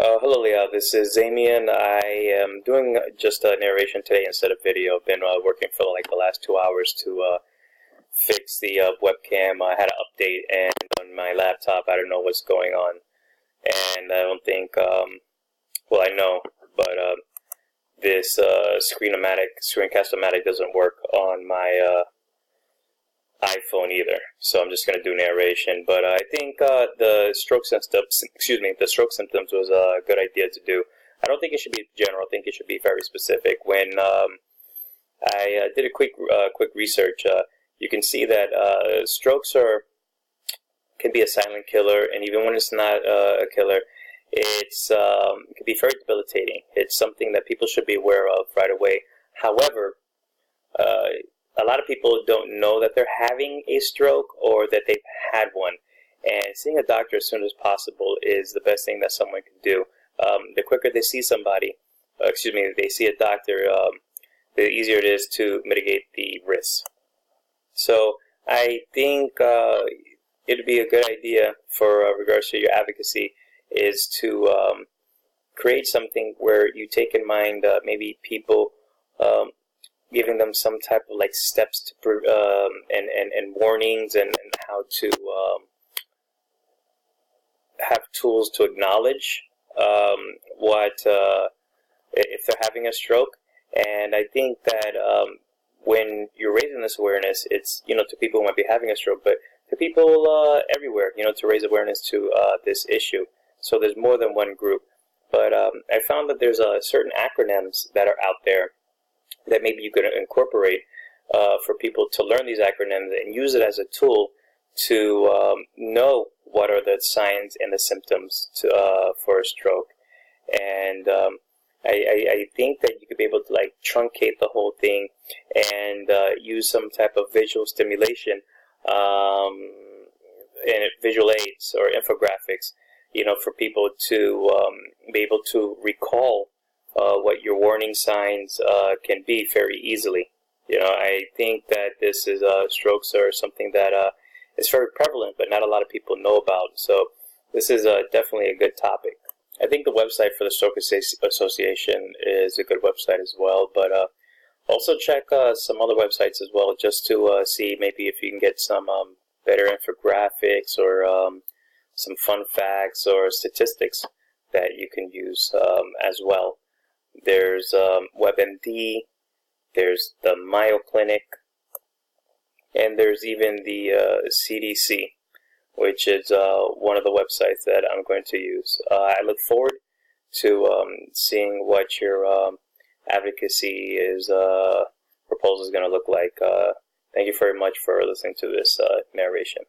Hello, Leah. This is Zamian. I am doing just a narration today instead of video. I've been working for like the last 2 hours to fix the webcam. I had an update, and on my laptop, I don't know what's going on. And I don't think, well, I know, but this Screencast-O-Matic doesn't work on my iPhone either, so I'm just going to do narration. But I think the stroke symptoms, the stroke symptoms was a good idea to do. I don't think it should be general. I think it should be very specific. When I did a quick research, you can see that strokes can be a silent killer, and even when it's not a killer, it can be very debilitating. It's something that people should be aware of right away. However, a lot of people don't know that they're having a stroke or that they've had one. And seeing a doctor as soon as possible is the best thing that someone can do. The quicker they see somebody, they see a doctor, the easier it is to mitigate the risks. So I think it'd be a good idea for regards to your advocacy is to create something where you take in mind maybe people giving them some type of like steps to and warnings and how to have tools to acknowledge what if they're having a stroke. And I think that when you're raising this awareness, it's to people who might be having a stroke, but to people everywhere, to raise awareness to this issue. So there's more than one group. But I found that there's certain acronyms that are out there that maybe you could incorporate for people to learn these acronyms and use it as a tool to know what are the signs and the symptoms for a stroke. And I think that you could be able to like truncate the whole thing and use some type of visual stimulation and visual aids or infographics, for people to be able to recall what your warning signs can be very easily. I think that this is strokes are something that is very prevalent, but not a lot of people know about. So this is definitely a good topic. I think the website for the Stroke Association is a good website as well, but also check some other websites as well, just to see maybe if you can get some better infographics or some fun facts or statistics that you can use as well. There's WebMD, there's the Mayo Clinic, and there's even the CDC, which is one of the websites that I'm going to use. I look forward to seeing what your advocacy proposal is going to look like. Thank you very much for listening to this narration.